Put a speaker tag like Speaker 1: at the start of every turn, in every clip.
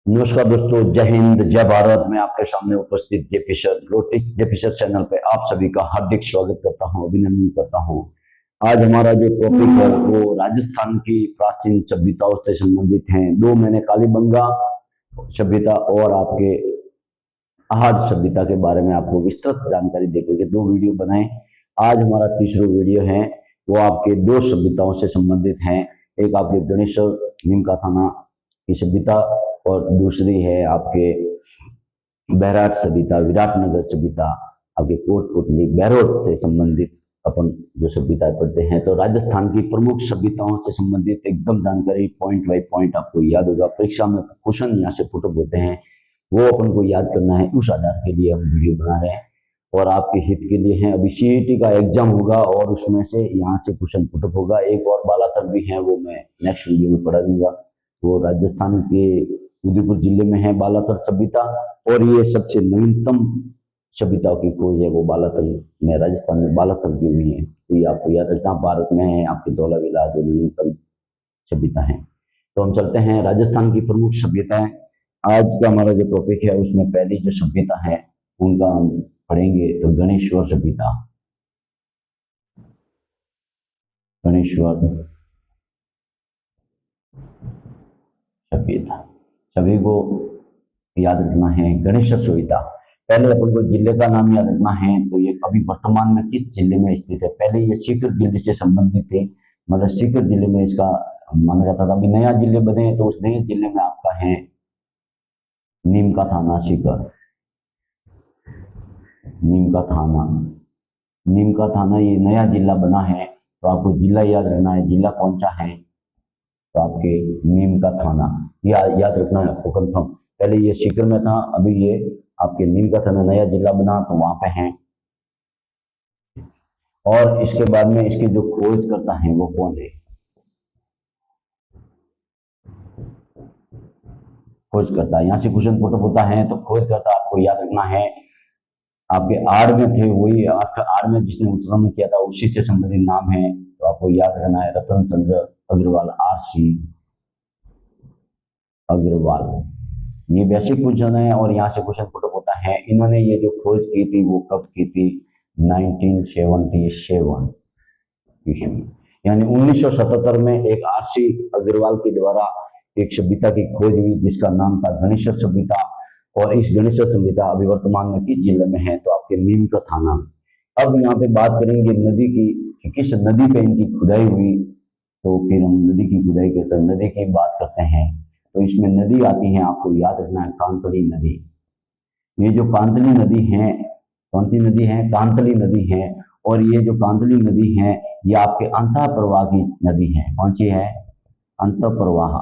Speaker 1: नमस्कार दोस्तों, जय हिंद जय भारत। मैं आपके सामने उपस्थित जेपी सर रोटिस जेपी सर चैनल पे आप सभी का हार्दिक स्वागत करता हूं, अभिनंदन करता हूं। आज हमारा जो टॉपिक है वो राजस्थान की प्राचीन सभ्यताओं से संबंधित है। दो मैंने कालीबंगा सभ्यता और आपके आहट सभ्यता के बारे में आपको विस्तृत जानकारी देकर के दो वीडियो बनाए। आज हमारा तीसरा वीडियो है वो आपके दो सभ्यताओं से संबंधित है। एक आपके गणेश्वर नीमका थाना की सभ्यता और दूसरी है आपके बैराट सभ्यता, विराटनगर सभ्यता, आपके कोटपुतली बैरोट से संबंधित अपन जो सभ्यता पढ़ते हैं। तो राजस्थान की प्रमुख सभ्यताओं से संबंधित एकदम जानकारी पॉइंट बाई पॉइंट आपको याद होगा। परीक्षा में क्वेश्चन यहाँ से पुटअप होते हैं, वो अपन को याद करना है। उस आधार के लिए हम वीडियो बना रहे हैं और आपके हित के लिए है। अभी सीईटी का एग्जाम होगा और उसमें से यहाँ से क्वेश्चन पुटअप होगा। एक और बालातर भी है, वो मैं नेक्स्ट वीडियो में पढ़ा दूंगा। वो राजस्थान के उदयपुर जिले में है बालातर सभ्यता, और ये सबसे नवीनतम सभ्यताओं की खोज है वो बालातर में, राजस्थान में बालातर की हुई है। तो ये आपको याद रखना। भारत में है आपके धौलावीरा जो नवीनतम सभ्यता है। तो हम चलते हैं राजस्थान की प्रमुख सभ्यताएं। आज का हमारा जो टॉपिक है उसमें पहली जो सभ्यता है उनका हम पढ़ेंगे। तो गणेश्वर सभ्यता, गणेश्वर सभ्यता सभी को याद रखना है। गणेश्वर सभ्यता, पहले अपन को जिले का नाम याद रखना है। तो ये अभी वर्तमान में किस जिले में स्थित है? पहले ये सीकर जिले से संबंधित थे, मतलब सीकर जिले में इसका माना जाता था। अभी नया जिले बने तो उस नए जिले में आपका है नीमका थाना सीकर। नीमका थाना, नीमका थाना ये नया जिला बना है। तो आपको जिला याद रखना है। जिला कौन सा है? तो आपके नीमका थाना याद रखना है आपको कंफर्म। पहले ये सीकर में था, अभी ये आपके नीमका थाना नया जिला बना तो वहां पे है। और इसके बाद में इसके जो खोज करता है वो कौन है? खोज करता, यहाँ से क्वेश्चन पुटअप होता है। तो खोज करता आपको याद रखना है आपके आड़ में थे, वही आपका आड़ में जिसने उत्खनन किया था उसी से संबंधित नाम है। तो आपको याद रखना है रतन चंद्र अग्रवाल, RC अग्रवाल। ये बेसिक क्वेश्चन है और यहाँ से क्वेश्चन पुटअप होता है। इन्होंने ये जो खोज की थी वो कब की थी? 1977 ईस्वी, यानी 1977 में एक RC अग्रवाल के द्वारा एक सभ्यता की खोज हुई जिसका नाम था गणेश्वर सभ्यता। और इस गणेश्वर सभ्यता अभी वर्तमान में किस जिले में है? तो आपके नीमका थाना। अब यहाँ पे बात करेंगे नदी की कि किस नदी पे इनकी खुदाई हुई। तो फिर हम नदी की खुदाई करते हैं, नदी की बात करते हैं। तो इसमें नदी आती है, आपको याद रखना है कांतली नदी। ये जो कांतली नदी है, कौन सी नदी है? कांतली नदी है। और ये जो कांतली नदी है ये आपके अंतः प्रवाह की नदी है। कौन सी है? अंतः प्रवाह,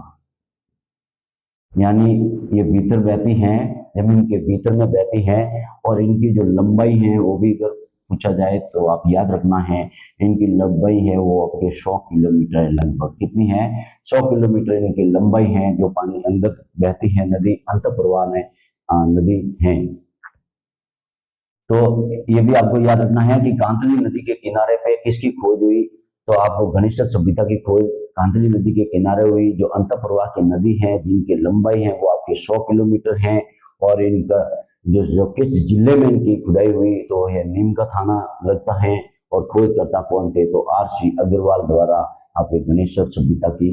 Speaker 1: यानी ये भीतर बहती है, जमीन के भीतर में बहती है। और इनकी जो लंबाई है वो भी अगर पूछा जाए तो आप याद रखना है इनकी लंबाई है वो आपके 100 किलोमीटर है लगभग। कितनी है? 100 किलोमीटर इनकी लंबाई है। जो पानी अंदर बहती है नदी, अंतः प्रवाह में नदी है। तो ये भी आपको याद रखना है कि कांतली नदी के किनारे पे किसकी खोज हुई? तो आपको गणेश्वर सभ्यता की खोज कांतली नदी के किनारे हुई, जो अंतःप्रवाह की नदी है जिनकी लंबाई है वो आपके 100 किलोमीटर है। और इनका जो किस जिले में इनकी खुदाई हुई? तो यह नीमका थाना लगता है। और खोजकर्ता कौन थे? तो RC अग्रवाल द्वारा आपके गणेश्वर सभ्यता की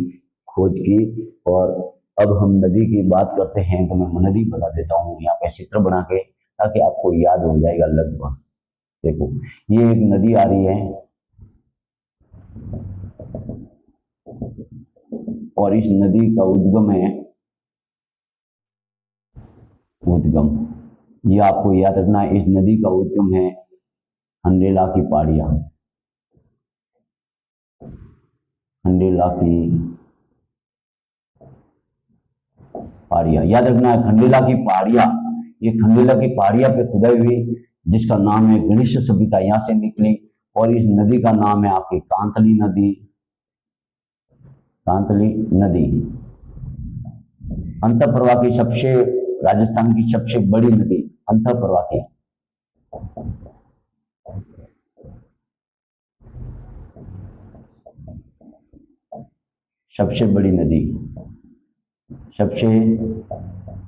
Speaker 1: खोज की। और अब हम नदी की बात करते हैं तो मैं नदी बता देता हूँ यहाँ पे चित्र बना के, ताकि आपको याद हो जाएगा लगभग। देखो ये एक नदी आ रही है और इस नदी का उद्गम है, उद्गम, ये आपको याद रखना है। इस नदी का उद्गम है खंडेला की पहाड़ियां, खंडेला की पहाड़ियां याद रखना है। खंडेला की पहाड़ियां, ये खंडेला की पहाड़ियां पे खुदाई हुई जिसका नाम है गणेश सभ्यता, यहां से निकली। और इस नदी का नाम है आपकी कांतली नदी, कांतली नदी। अंतर प्रवाह की सबसे, राजस्थान की सबसे बड़ी नदी अंतर प्रवाह की, सबसे बड़ी नदी, सबसे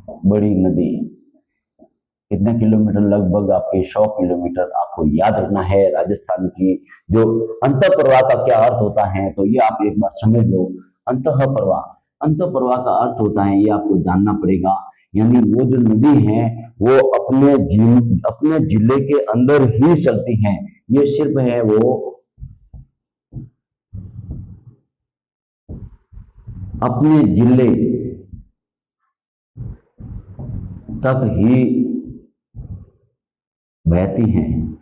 Speaker 1: बड़ी नदी। कितने किलोमीटर? लगभग आपके 100 किलोमीटर। आपको याद रखना है राजस्थान की जो अंतः प्रवाह का क्या अर्थ होता है, तो ये आप एक बार समझ लो। अंतः प्रवाह, अंतः प्रवाह का अर्थ होता है, ये आपको जानना पड़ेगा। यानी वो जो नदी है वो अपने जिले के अंदर ही चलती है। ये सिर्फ है वो अपने जिले तक ही बहती हैं।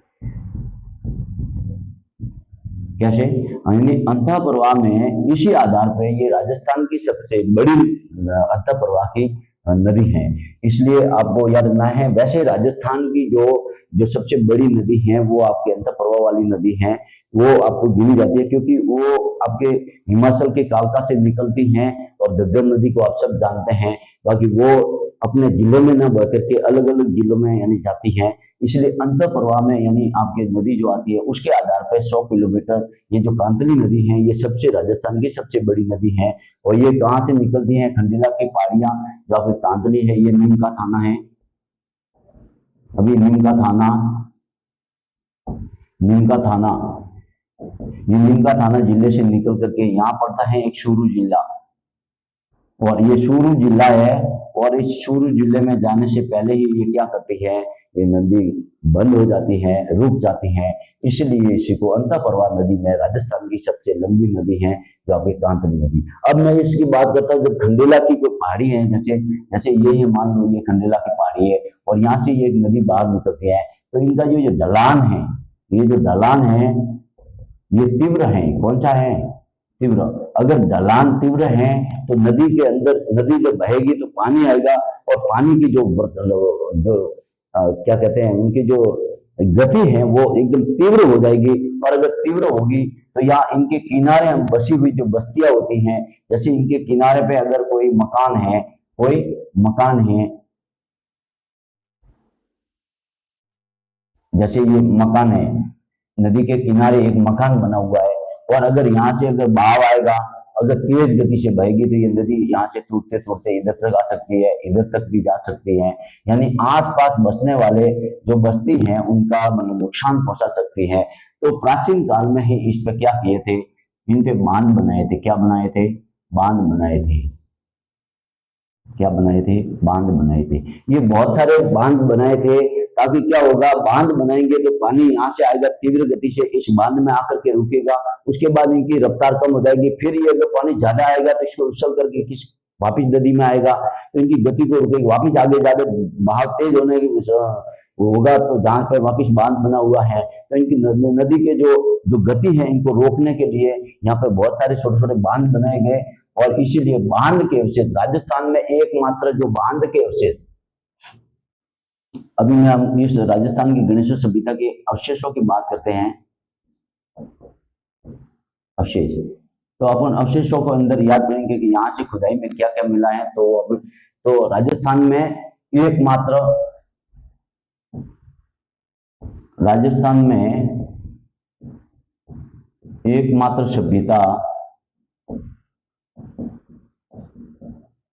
Speaker 1: कैसे? यानी अंतः प्रवाह में इसी आधार पर ये राजस्थान की सबसे बड़ी अंतः प्रवाह की नदी है, इसलिए आपको याद रखना है। वैसे राजस्थान की जो सबसे बड़ी नदी है वो आपके अंतः प्रवाह वाली नदी है, वो आपको गिनी जाती है, क्योंकि वो आपके हिमाचल के कालका से निकलती हैं और घग्गर नदी को आप सब जानते हैं। बाकी वो अपने जिले में न बह करके अलग अलग जिलों में यानी जाती हैं, इसलिए अंतः प्रवाह में यानी आपके नदी जो आती है उसके आधार पर 100 किलोमीटर ये जो कांतली नदी है ये सबसे राजस्थान की सबसे बड़ी नदी है। और ये कहाँ से निकलती है? खंडेला की पहाड़ियां, जो आपकी कांतली है, ये नीम का थाना है। अभी नीम का थाना ये नीम का थाना जिले से निकल करके यहाँ पड़ता है एक चूरू जिला, और ये चूरू जिला है। और इस चूरू जिले में जाने से पहले ही ये क्या करती है? ये नदी बंद हो जाती है, रुक जाती है, इसलिए इसी को अंतः प्रवाह नदी में राजस्थान की सबसे लंबी नदी है जो आपकी कांतली नदी। अब मैं इसकी बात करता हूँ, जब खंडेला की कोई पहाड़ी है, जैसे ये है, मान लो ये खंडेला की पहाड़ी है और यहाँ से ये एक नदी बाहर निकलती है, तो इनका जो ढलान है, ये जो ढलान है ये तीव्र है। कौन सा है? तीव्र। अगर ढलान तीव्र है तो नदी के अंदर, नदी जब बहेगी तो पानी आएगा, और पानी की जो क्या कहते हैं, उनकी जो गति है वो एकदम तीव्र हो जाएगी। और अगर तीव्र होगी तो यहाँ इनके किनारे बसी हुई जो बस्तियां होती हैं, जैसे इनके किनारे पे अगर कोई मकान है, जैसे ये मकान है, नदी के किनारे एक मकान बना हुआ है, और अगर यहाँ से अगर बहाव आएगा, अगर तेज गति से बहेगी तो ये नदी यहाँ से टूटते टूटते इधर तक आ सकती है, इधर तक भी जा सकती है। यानी आसपास बसने वाले जो बस्ती हैं उनका नुकसान पहुंचा सकती है। तो प्राचीन काल में ही इस पर क्या किए थे? इन पे बांध बनाए थे। क्या बनाए थे? बांध बनाए थे। क्या बनाए थे? बांध बनाए थे। ये बहुत सारे बांध बनाए थे, ताकि क्या होगा, बांध बनाएंगे तो पानी यहाँ से आएगा तीव्र गति से, इस बांध में आकर के रुकेगा, उसके बाद इनकी रफ्तार कम हो जाएगी, फिर ये अगर पानी ज्यादा आएगा तो इसको उछल करके किस वापिस नदी में आएगा, तो इनकी गति को रुकेगी, वापिस आगे ज्यादा बहाव तेज होने की होगा, तो जहां पर वापिस बांध बना हुआ है तो इनकी नदी के जो गति है इनको रोकने के लिए यहाँ पे बहुत सारे छोटे छोटे बांध बनाए गए। और इसीलिए बांध के अवशेष राजस्थान में एकमात्र जो बांध के अवशेष, अभी मैं हम इस राजस्थान की गणेश सभ्यता के अवशेषों की बात करते हैं। अवशेष, तो अपन अवशेषों को अंदर याद करेंगे कि यहाँ से खुदाई में क्या क्या मिला है। तो राजस्थान में एकमात्र सभ्यता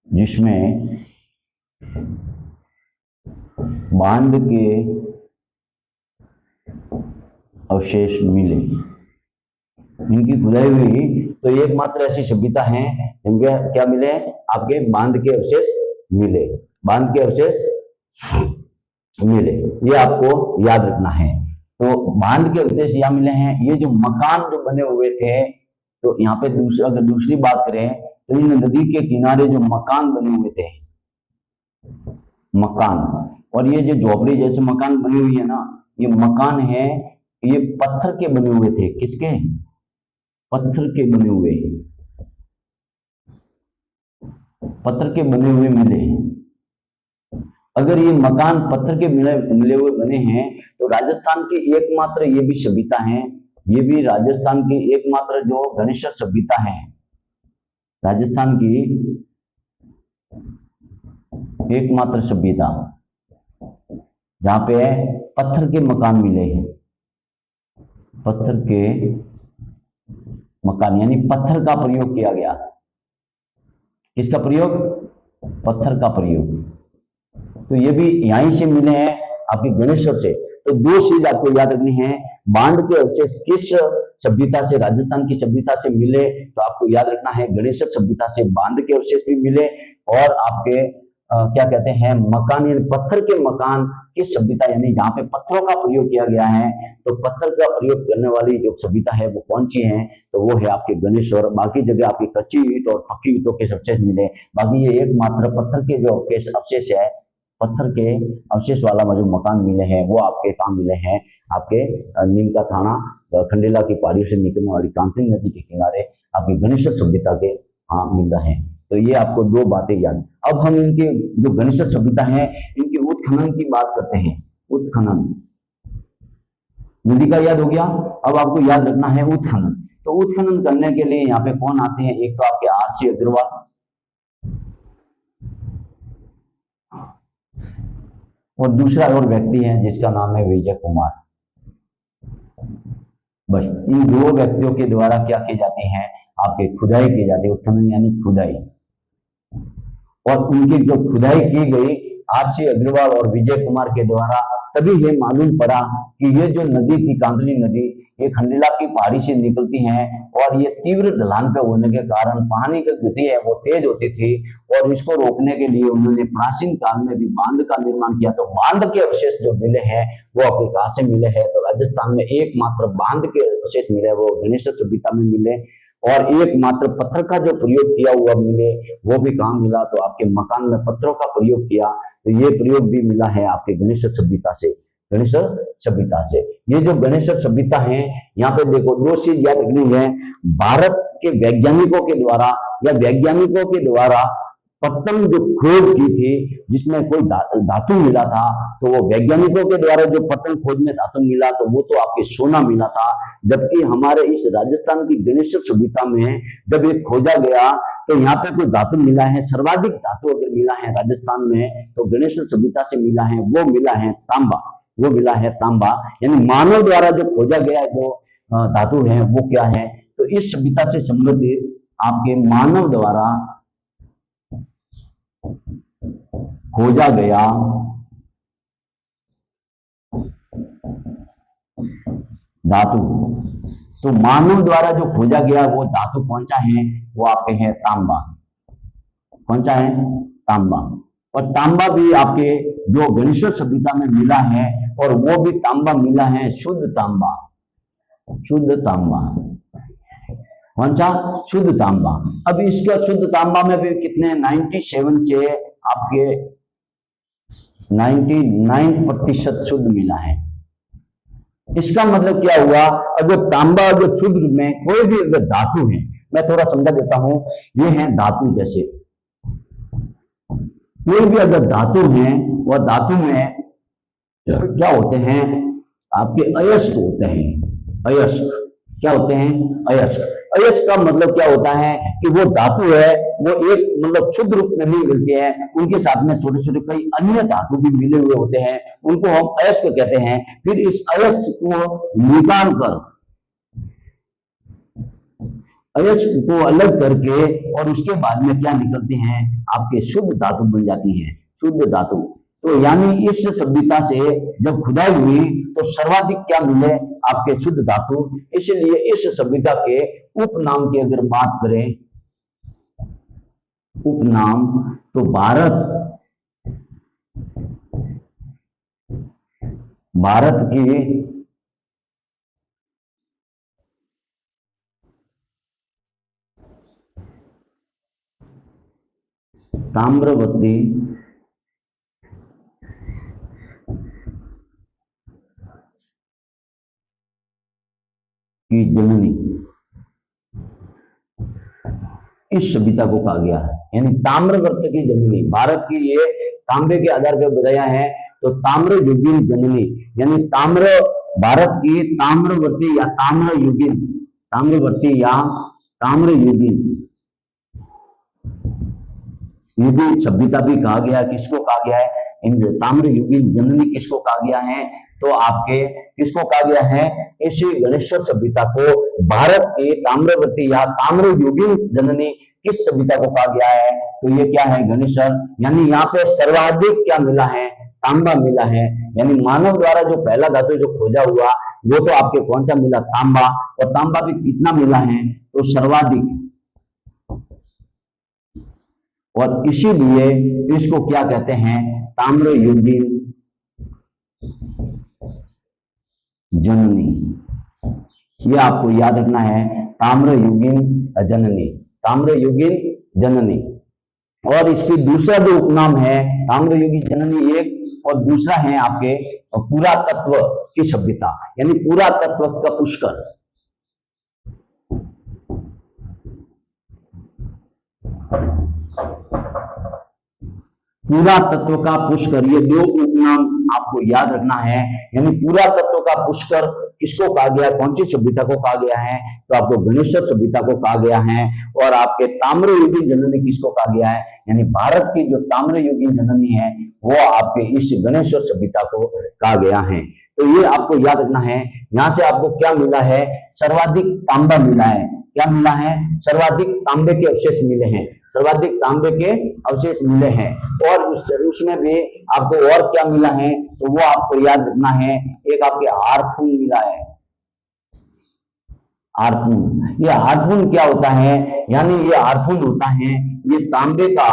Speaker 1: जिसमें बांध के अवशेष मिले, इनकी खुदाई हुई, तो एकमात्र ऐसी सभ्यता है जिनके क्या मिले? आपके बांध के अवशेष मिले। बांध के अवशेष मिले, ये आपको याद रखना है। तो बांध के अवशेष यहाँ मिले हैं। ये जो मकान जो बने हुए थे, तो यहाँ पे अगर दूसरी बात करें तो इन नदी के किनारे जो मकान बने हुए थे, मकान, और ये जो झोपड़ी जैसे मकान बनी हुई है ना, ये मकान है, ये पत्थर के बने हुए थे। किसके? पत्थर के बने हुए, पत्थर के बने हुए मिले। अगर ये मकान पत्थर के मिले हुए बने हैं तो राजस्थान की एकमात्र ये भी सभ्यता है, ये भी राजस्थान की एकमात्र जो गणेश सभ्यता है, राजस्थान की एकमात्र सभ्यता जहां पे पत्थर के मकान मिले हैं। पत्थर के मकान यानी पत्थर का प्रयोग किया गया। किसका प्रयोग? पत्थर का प्रयोग। तो ये भी यहीं से मिले हैं आपके गणेश्वर से। तो दो चीज आपको याद रखनी है, बांध के अवशेष किस सभ्यता से, राजस्थान की सभ्यता से मिले, तो आपको याद रखना है गणेश्वर सभ्यता से बांध के अवशेष भी मिले, और आपके क्या कहते हैं मकान यानी पत्थर के मकान किस सभ्यता, यानी जहाँ पे पत्थरों का प्रयोग किया गया है, तो पत्थर का प्रयोग करने वाली जो सभ्यता है वो कौन सी है, तो वो है आपके गणेश्वर। बाकी जगह आपकी कच्ची ईंट और पक्की ईंटों के अवशेष मिले, बाकी ये एकमात्र पत्थर के जो अवशेष है, पत्थर के अवशेष वाला जो मकान मिले हैं वो आपके कहाँ मिले हैं, आपके नीमका थाना खंडेला की पहाड़ियों से निकलने वाली कांसनी नदी के किनारे आपकी गणेश्वर सभ्यता के मिला है। तो ये आपको दो बातें याद। अब हम इनके जो गणेश्वर सभ्यता है इनके उत्खनन की बात करते हैं। उत्खनन, नदी का याद हो गया, अब आपको याद रखना है उत्खनन। तो उत्खनन करने के लिए यहाँ पे कौन आते हैं, एक तो आपके आर.सी. अग्रवाल, और दूसरा और व्यक्ति है जिसका नाम है विजय कुमार। बस इन दो व्यक्तियों के द्वारा क्या की जाती है, आपके खुदाई की जाती है, उत्खनन यानी खुदाई। और उनकी जो खुदाई की गई आर.सी. अग्रवाल और विजय कुमार के द्वारा, तभी ये मालूम पड़ा कि ये जो नदी थी कांदली नदी, ये खंडेला की पहाड़ी से निकलती है, और ये तीव्र ढलान पे होने के कारण पानी की गति है वो तेज होती थी, और इसको रोकने के लिए उन्होंने प्राचीन काल में भी बांध का निर्माण किया। तो बांध के अवशेष जो मिले हैं वो आपके कहाँ से मिले हैं, तो राजस्थान में एकमात्र बांध के अवशेष मिले वो गणेश्वर सभ्यता में मिले, और एकमात्र पत्थर का जो प्रयोग किया हुआ मिले वो भी कहाँ मिला, तो आपके मकान में पत्थरों का प्रयोग किया, तो ये प्रयोग भी मिला है आपके गणेश्वर सभ्यता से। गणेश्वर सभ्यता से ये जो गणेश्वर सभ्यता है, यहाँ पे देखो दो चीज याद रखनी है, भारत के वैज्ञानिकों के द्वारा या वैज्ञानिकों के द्वारा पत्तन जो खोज की थी जिसमें कोई धातु मिला था, तो वो वैज्ञानिकों के द्वारा जो पत्तन खोज में धातु मिला तो वो तो आपके सोना मिला था, जबकि हमारे इस राजस्थान की गणेश्वर सभ्यता में जब ये खोजा गया तो यहाँ पे कोई धातु मिला है, सर्वाधिक धातु अगर मिला है राजस्थान में तो गणेश्वर सभ्यता से मिला है, वो मिला है तांबा, वो मिला है तांबा, यानी मानव द्वारा जो खोजा गया जो धातु है वो क्या है, तो इस सभ्यता से संबंधित आपके मानव द्वारा खोजा गया धातु, तो मानव द्वारा जो खोजा गया वो धातु कौन सा है, वो आपके हैं तांबा। कौन सा है, तांबा। और तांबा भी आपके जो गणेश्वर सभ्यता में मिला है, और वो भी तांबा मिला है शुद्ध तांबा, शुद्ध तांबा। कौन सा, शुद्ध तांबा। अब इसका शुद्ध तांबा में भी कितने 97 से आपके 99% शुद्ध मिला है। इसका मतलब क्या हुआ, अगर तांबा अगर शुद्ध में कोई भी अगर धातु है, मैं थोड़ा समझा देता हूं, ये है धातु, जैसे कोई भी अगर धातु है और धातु में क्या होते हैं आपके अयस्क होते हैं। अयस्क क्या होते हैं, अयस्क। अयस्क का मतलब क्या होता है कि वो धातु है वो एक मतलब शुद्ध रूप में नहीं मिलती है, उनके साथ में छोटे छोटे कई अन्य धातु भी मिले हुए होते हैं, उनको हम अयस्क कहते हैं। फिर इस अयस्क को निकाल कर, अयस्क को अलग करके और उसके बाद में क्या निकलते हैं, आपके शुद्ध धातु बन जाती है, शुद्ध धातु। तो यानी इस सभ्यता से जब खुदाई हुई तो सर्वाधिक क्या मिले, आपके शुद्ध धातु। इसलिए इस सभ्यता के उपनाम की अगर बात करें, उपनाम, तो भारत की ताम्रवती की जननी, इस सभ्यता को कहा गया है, यानी ताम्रवर्त की जननी। भारत की ये तांबे के आधार पर बताया है, तो ताम्रयुगीन जननी, यानी ताम्र, भारत की ताम्रवर्ती या ताम्रयुगीन, ताम्रवर्ती या ताम्रयुगीन युगीन सभ्यता भी कहा गया। किसको कहा गया है, इन ताम्रयुगीन जननी किसको कहा गया है, तो आपके किसको कहा गया है, इसी गणेश्वर सभ्यता को भारत के ताम्रवर्ती या ताम्रयुगीन जननी किस सभ्यता को कहा गया है? तो ये क्या है? गणेशर। यानी यहाँ पे सर्वाधिक क्या मिला है? तांबा मिला है। यानी मानव द्वारा जो पहला धातु जो खोजा हुआ वो तो आपके कौन सा मिला? तांबा। और तांबा भी कितना मिला है? तो सर्वाधिक। और इसीलिए इसको क्या कहते हैं? ताम्रयुगीन जननी। ये आपको याद रखना है, ताम्रयुगीन जननी, ताम्रयुगीन जननी। और इसकी दूसरा जो उपनाम है ताम्रयुगीन जननी एक, और दूसरा है आपके पुरातत्व की सभ्यता, यानी पुरातत्व का पुष्कर। पुरातत्व का पुष्कर, ये दो उपनाम आपको याद रखना है। यानी पुरातत्व का पुष्कर किसको कहा गया? कौन सी सभ्यता को कहा गया है? तो आपको गणेशर सभ्यता को कहा गया है। और आपके ताम्रयुगीन जननी किसको कहा गया है? यानी भारत की जो ताम्रयुगीन जननी है वो आपके इस गणेशर सभ्यता को कहा गया है। तो ये आपको याद रखना है। यहाँ से आपको क्या मिला है? सर्वाधिक तांबा मिला है। क्या मिला है? सर्वाधिक तांबे के अवशेष मिले हैं, सर्वाधिक तांबे के अवशेष मिले हैं। और उसमें भी आपको और क्या मिला है? तो वो आपको याद रखना है। एक आपके हारपून मिला है, हारपून। ये हारपून क्या होता है? यानी ये हारपून होता है, ये तांबे का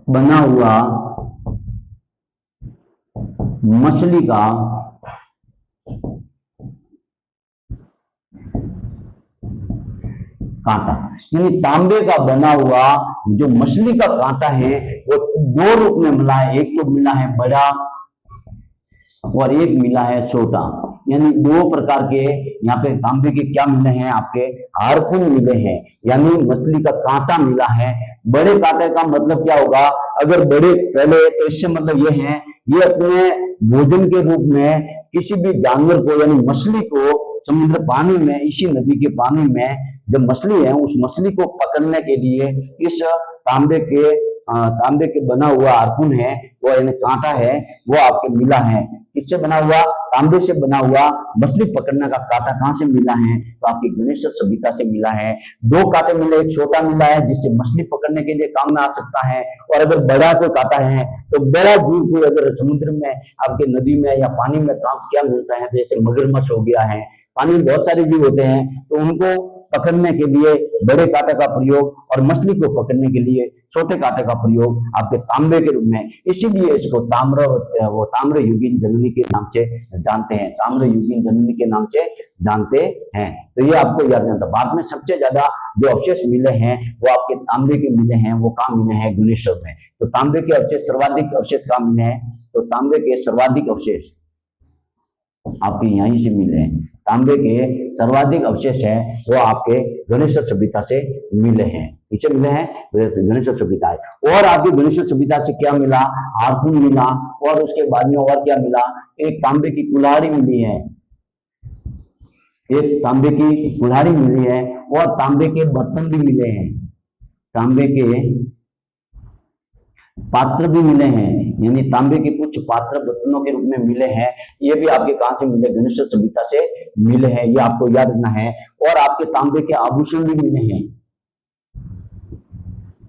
Speaker 1: बना हुआ मछली का कांटा, यानी तांबे का बना हुआ जो मछली का कांटा है वो दो रूप में मिला है। एक तो मिला है बड़ा और एक मिला है छोटा, यानी दो प्रकार के यहाँ पे तांबे के क्या मिले हैं? आपके हारपून मिले हैं, यानी मछली का कांटा मिला है। बड़े कांटे का मतलब क्या होगा? अगर बड़े पहले, तो इससे मतलब ये है, ये अपने भोजन के रूप में किसी भी जानवर को, यानी मछली को समुद्र पानी में, इसी नदी के पानी में जब मछली है उस मछली को पकड़ने के लिए इस तांबे के बना हुआ हारपून है, वो यानी कांटा है, वो आपके मिला है। किससे बना हुआ? तांबे से बना हुआ मछली पकड़ने का कांटा कहां से मिला है? तो आपकी गणेशर सभ्यता से मिला है। दो कांटे मिले, एक छोटा मिला है जिससे मछली पकड़ने के लिए काम में आ सकता है, और अगर बड़ा कोई कांटा है तो बड़ा जीव को अगर समुद्र में, आपके नदी में या पानी में काम क्या मिलता है? जैसे मगरमच्छ हो गया है, पानी में बहुत सारे जीव होते हैं, तो उनको पकड़ने के लिए बड़े कांटे का प्रयोग और मछली को पकड़ने के लिए छोटे कांटे का प्रयोग आपके तांबे के रूप में। इसीलिए इसको ताम्रयुगीन जननी के नाम से जानते हैं, ताम्रयुगीन जननी के नाम से जानते हैं। तो ये आपको याद रहना। बाद में सबसे ज्यादा जो अवशेष मिले हैं वो आपके तांबे के मिले हैं। वो कहाँ मिले हैं? गणेशर में। तो तांबे के अवशेष, सर्वाधिक अवशेष कहाँ मिले हैं? तो तांबे के सर्वाधिक अवशेष आपके यहीं से मिले हैं। तांबे के सर्वाधिक अवशेष है वो आपके गणेशर सभ्यता से मिले हैं। किससे मिले हैं? गणेशर सभ्यता है। और आपकी गणेशर सभ्यता से क्या मिला? हारपून मिला। और उसके बाद में और क्या मिला? एक तांबे की कुल्हाड़ी मिली है, एक तांबे की कुल्हाड़ी मिली है, और तांबे के बर्तन भी मिले हैं, तांबे के पात्र भी मिले हैं, यानी तांबे के कुछ पात्र बर्तनों के रूप में मिले हैं। ये भी आपके कहां से मिले? गणेशर सभ्यता से मिले हैं, ये आपको याद रखना है। और आपके तांबे के आभूषण भी मिले हैं।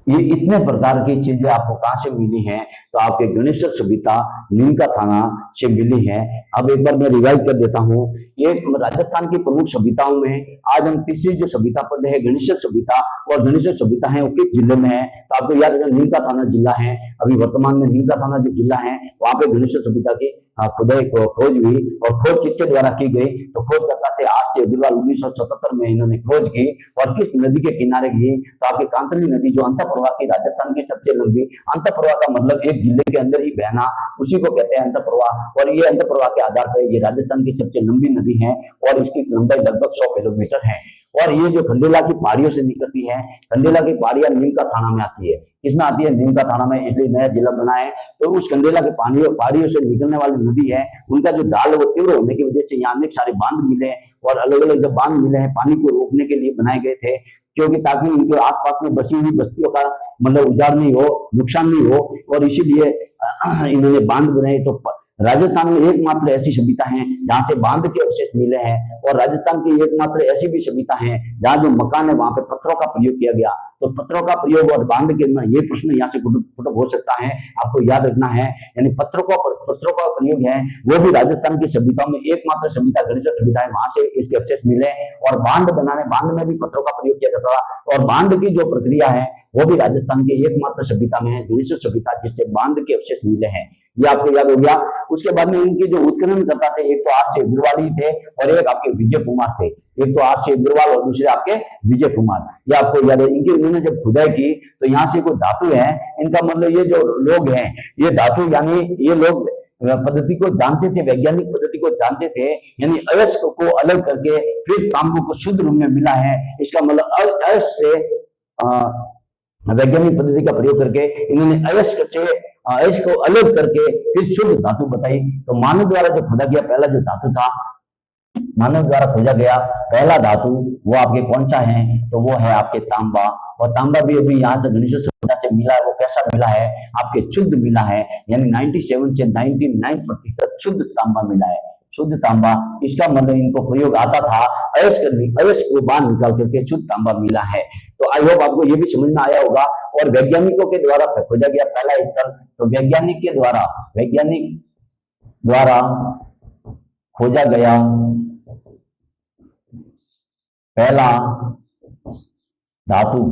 Speaker 1: ये इतने प्रकार की चीजें आपको कहां से मिली हैं? तो आपके गणेशर सभ्यता नीमका थाना से मिली है। अब एक बार मैं रिवाइज कर देता हूँ। ये राजस्थान की प्रमुख सभ्यताओं में आज हम तीसरी जो सभ्यता पढ़ रहे हैं गणेशर सभ्यता, और गणेशर सभ्यता है वो किस जिले में है? तो आपको याद रखना नीमका थाना जिला है। अभी वर्तमान में नीमका थाना जो जिला है वहां पे गणेशर सभ्यता की खुदाई खोज हुई। और खोज किसके द्वारा की गई? तो खोजकर्ता थे आज से अग्रवाल 1977 में इन्होंने खोज की। और किस नदी के किनारे की? तो आपकी कांतली नदी जो अंतःप्रवाह की, राजस्थान की सबसे लंबी, अंतःप्रवाह का मतलब एक जिले के अंदर ही बहना, उसी को कहते हैं अंतःप्रवाह। और ये अंतःप्रवाह के आधार पर ये राजस्थान की सबसे लंबी नदी है और इसकी लंबाई लगभग 100 किलोमीटर है। और ये जो खंडेला की पहाड़ियों से निकलती है, खंडेला की पहाड़ियां नीमका थाना में आती है। किसमें आती है? नीमका थाना में, इसलिए नया जिला बना है। तो उस खंडेला की पहाड़ियों से निकलने वाली नदी है, उनका जो ढाल वो तीव्र होने की वजह से यहाँ अनेक सारे बांध मिले, और अलग अलग जो बांध मिले हैं पानी को रोकने के लिए बनाए गए थे, क्योंकि ताकि उनके आसपास में बसी हुई बस्तियों का मतलब उजाड़ नहीं हो, नुकसान नहीं हो, और इसीलिए इन्होंने बांध बनाए। तो राजस्थान में एकमात्र ऐसी सभ्यता है जहां से बांध के अवशेष मिले हैं, और राजस्थान की एकमात्र ऐसी भी सभ्यता है जहां जो मकान है वहां पे पत्थरों का प्रयोग किया गया। तो पत्थरों का प्रयोग और बांध के ये प्रश्न यहाँ से पुट हो सकता है, आपको याद रखना है। यानी पत्थरों का प्रयोग है वो भी राजस्थान की सभ्यताओं में एकमात्र सभ्यता गणेश सभ्यता है, वहां से इसके अवशेष मिले। और बांध में भी पत्थरों का प्रयोग किया जाता था, और बांध की जो प्रक्रिया है वो भी राजस्थान की एकमात्र सभ्यता में है, गणेश सभ्यता, जिससे बांध के अवशेष मिले हैं। ये आपको याद हो गया। उसके बाद में इनके जो उत्खनन करता थे, एक तो आर.सी. अग्रवाल ही थे और एक आपके विजय कुमार थे। एक तो आर.सी. अग्रवाल और दूसरे आपके विजय कुमार। ये आपको याद है। इनकी इन्होंने जब खुदाई की तो यहाँ से कोई धातु है, इनका मतलब ये जो लोग हैं ये धातु यानी ये लोग पद्धति को जानते थे, वैज्ञानिक पद्धति को जानते थे। यानी अयस्क को अलग करके फिर तांबे को शुद्ध रूप में मिला है। इसका मतलब अयस्क से वैज्ञानिक पद्धति का प्रयोग करके इन्होंने अयस्क को अलग करके फिर शुद्ध धातु बताई। तो मानव द्वारा जो खोजा गया पहला जो धातु था, मानव द्वारा खोजा गया पहला धातु वो आपके कौन सा है, तो वो है आपके तांबा। और तांबा भी अभी यहाँ से गणेश सभ्यता से मिला है। वो कैसा मिला है, आपके शुद्ध मिला है, यानी 97 से 99% शुद्ध तांबा मिला है, शुद्ध तांबा। इसका मतलब इनको प्रयोग आता था, अयस्क को बाहर निकाल करके शुद्ध तांबा मिला है। तो आई होप आपको ये भी समझ में आया होगा। और वैज्ञानिकों के द्वारा खोजा गया पहला स्थल, तो वैज्ञानिक द्वारा खोजा गया पहला धातु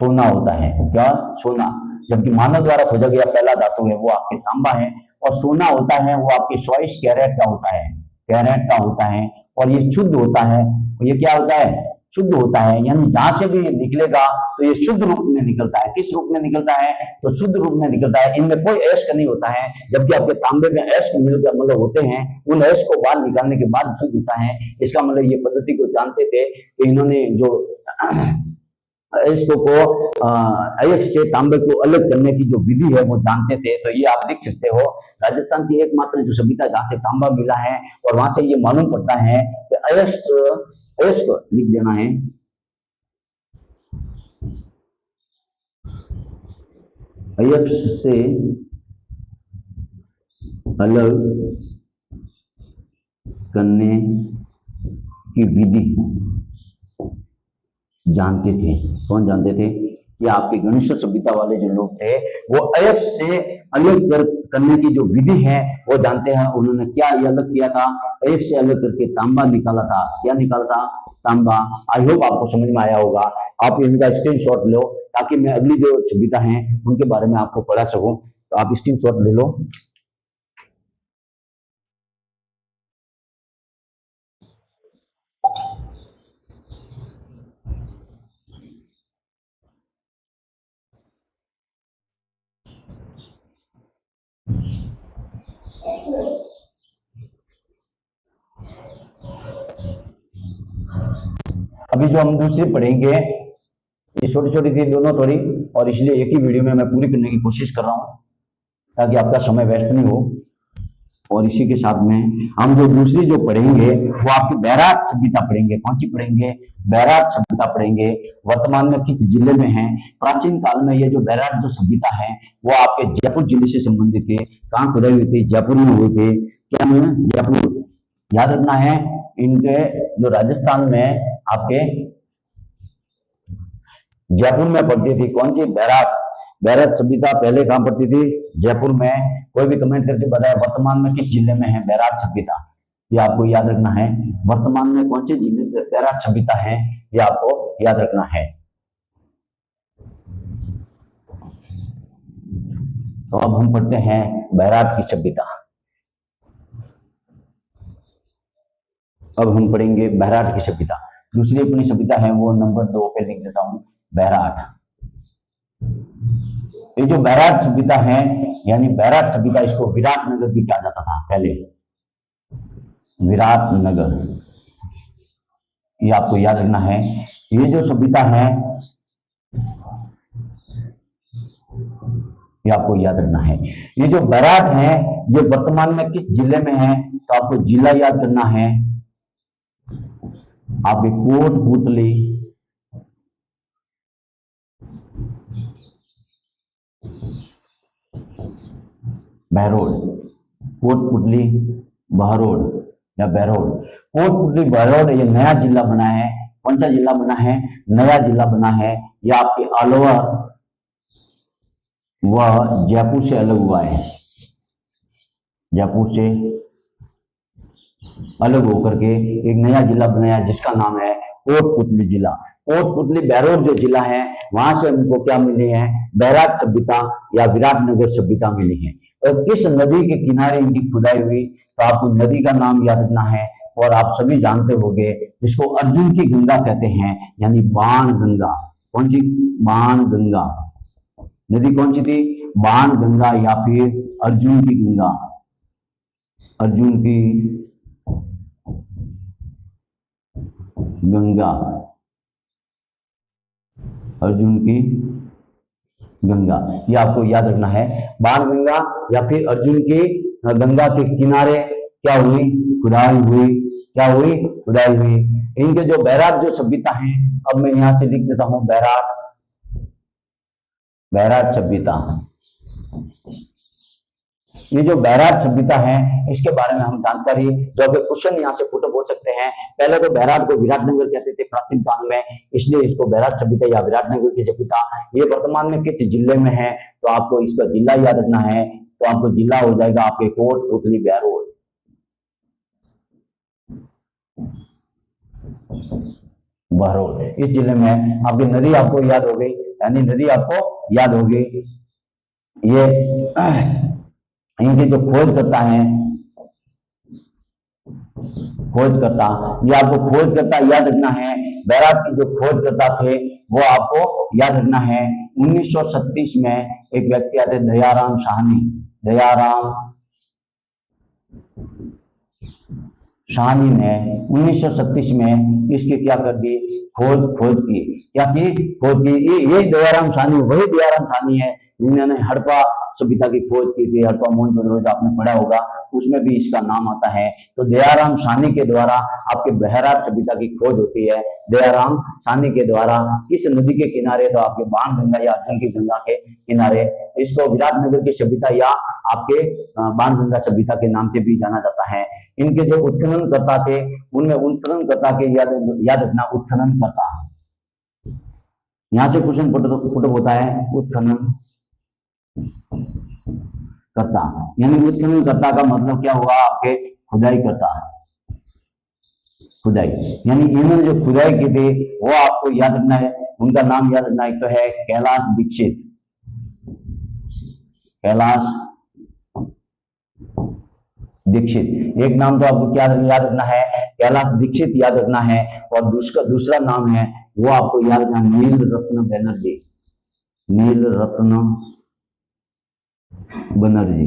Speaker 1: सोना होता है। क्या? सोना। जबकि मानव द्वारा खोजा गया पहला धातु है वो आपके तांबा है, और सोना होता है वो आपके 24 कैरेट का होता है, कैरेट का होता है। और ये शुद्ध होता है। ये क्या होता है? शुद्ध होता है। यानी जहां से भी ये निकलेगा तो ये शुद्ध रूप में निकलता है। किस रूप में निकलता है? तो शुद्ध रूप में निकलता है। इनमें कोई अयस्क नहीं होता है। जबकि आपके तांबे में अयस्क मिलकर मतलब होते हैं, उन अयस्क को बाहर निकालने के बाद शुद्ध होता है। इसका मतलब ये पद्धति को जानते थे कि इन्होंने जो अयस्क को अयस्क से तांबे को अलग करने की जो विधि है वो जानते थे। तो ये आप लिख सकते हो, राजस्थान की एकमात्र जो सभ्यता जहां से तांबा मिला है, और वहां से ये मालूम पड़ता है कि अयस्क लिख देना है, अयस्क से अलग करने की विधि जानते थे। कौन जानते थे? कि आपके गणेश सभ्यता वाले जो लोग थे वो अयस्क से अलग करने की जो विधि है वो जानते हैं। उन्होंने क्या ये अलग किया था? अयस्क से अलग करके तांबा निकाला था। क्या निकाला था? तांबा। आई होप आपको समझ में आया होगा। आप इनका स्क्रीनशॉट लो ताकि मैं अगली जो सभ्यता है उनके बारे में आपको पढ़ा सकूं। तो आप स्क्रीनशॉट ले लो। अभी जो हम दूसरी पढ़ेंगे ये छोटी छोटी थी दोनों थोड़ी, और इसलिए एक ही वीडियो में मैं पूरी करने की कोशिश कर रहा हूँ ताकि आपका समय वेस्ट नहीं हो। और इसी के साथ में हम जो दूसरी जो पढ़ेंगे वो आपकी बैराट सभ्यता पढ़ेंगे। कौन सी पढ़ेंगे? बैराट सभ्यता पढ़ेंगे। वर्तमान में किस जिले में है? प्राचीन काल में ये जो बैराट जो सभ्यता है वो आपके जयपुर जिले से संबंधित है। कहाँ खुदाई हुई थी? जयपुर में हुई थी। क्या में? जयपुर। याद रखना है इनके जो राजस्थान में आपके जयपुर में पड़ती थी। कौन सी? बैराट। बैराट सभ्यता पहले कहां पड़ती थी? जयपुर में। कोई भी कमेंट करके बताए वर्तमान में किस जिले में है बैराट सभ्यता? ये आपको याद रखना है। वर्तमान में कौन से जिले में बैराट सभ्यता है ये आपको याद रखना है। तो अब हम पढ़ते हैं बैराट की सभ्यता। अब हम पढ़ेंगे बैराट की सभ्यता। दूसरी अपनी सभ्यता है वो नंबर 2 पे लिख देता हूं, बैराट। ये जो बैराट सभ्यता है यानी बैराट सभ्यता, इसको विराट नगर भी कहा जाता था पहले, विराट नगर। ये आपको याद रखना है। ये जो सभ्यता है ये आपको याद रखना है। ये जो बैराट है ये वर्तमान में किस जिले में है? तो आपको जिला याद करना है। आपके कोटपुतली, बहरोड। कोटपुतली बहरोड या बहरोड। कोटपुतली बहरोड ये नया जिला बना है। कौन सा जिला बना है? नया जिला बना है। यह आपके अलवर व जयपुर से अलग हुआ है। जयपुर से अलग होकर के एक नया जिला बनाया जिसका नाम है कोटपुतली जिला। कोटपुतली बहरोड जो जिला है वहां से हमको क्या मिले हैं? बैराग सभ्यता या विराटनगर सभ्यता मिली है। और किस नदी के किनारे इनकी खुदाई हुई? तो आपको नदी का नाम याद रखना है और आप सभी जानते होंगे जिसको अर्जुन की गंगा कहते हैं, यानी बाण गंगा। कौन सी? बाण गंगा। नदी कौन सी थी? बाण गंगा या फिर अर्जुन की गंगा। अर्जुन की गंगा, अर्जुन की गंगा, ये आपको याद रखना है। बाण गंगा या फिर अर्जुन की गंगा के किनारे क्या हुई? खुदाई हुई। क्या हुई? खुदाई हुई। इनके जो बैराग जो सभ्यता है, अब मैं यहां से लिख देता हूं बैराग, बैराग सभ्यता। ये जो बैराग सभ्यता है इसके बारे में हम जानकारी जो अगर क्वेश्चन यहाँ से पुटअप हो सकते हैं। पहले तो बैराग को विराटनगर कहते थे प्राचीन काल में, इसलिए इसको बैराग सभ्यता या विराटनगर की सभ्यता। ये वर्तमान में किस जिले में है? तो आपको इसका जिला याद रखना है। तो आपको जिला हो जाएगा आपके कोटपुतली बहरोड। बहरोड इस जिले में आपकी नदी आपको याद हो गई, यानी नदी आपको याद होगी। ये इनके जो खोजकर्ता हैं, खोजकर्ता, ये आपको खोजकर्ता याद रखना है। बैराग की जो खोजकर्ता थे वो आपको याद रखना है। 1936 में एक व्यक्ति आते दयाराम साहनी। दयाराम साहनी ने 1936 में इसकी क्या कर दी? खोज की। क्या की? खोज की। ये दयाराम साहनी, वही दयाराम साहनी है जिन्होंने हड़प्पा सभ्यता की खोज की थी। हड़प्पा मोहनजोदड़ो जो आपने पढ़ा होगा उसमें भी इसका नाम आता है। तो दयाराम साहनी के द्वारा आपके बैराग सभ्यता की खोज होती है। दयाराम साहनी के द्वारा किस नदी के किनारे? तो आपके बाण गंगा या अर्जुन की गंगा के किनारे। इसको विराटनगर की सभ्यता या आपके बाण गंगा सभ्यता के नाम से भी जाना जाता है। इनके जो उत्खनन करता थे उनमें उत्खनन करता के याद रखना, उत्खनन करता। यहां से क्वेश्चन पुट होता है उत्खनन करता, यानी उत्खनन करता का मतलब क्या हुआ? आपके खुदाई करता। खुदाई यानी इन्होंने जो खुदाई की थी वो आपको याद रखना है। उनका नाम याद रखना। एक तो है कैलाश दीक्षित। कैलाश दीक्षित एक नाम तो आपको क्या याद रखना है? कैलाश दीक्षित याद रखना है। और दूसरा नाम है वो आपको याद रखना, नील रत्न बनर्जी। नील रत्न बनर्जी।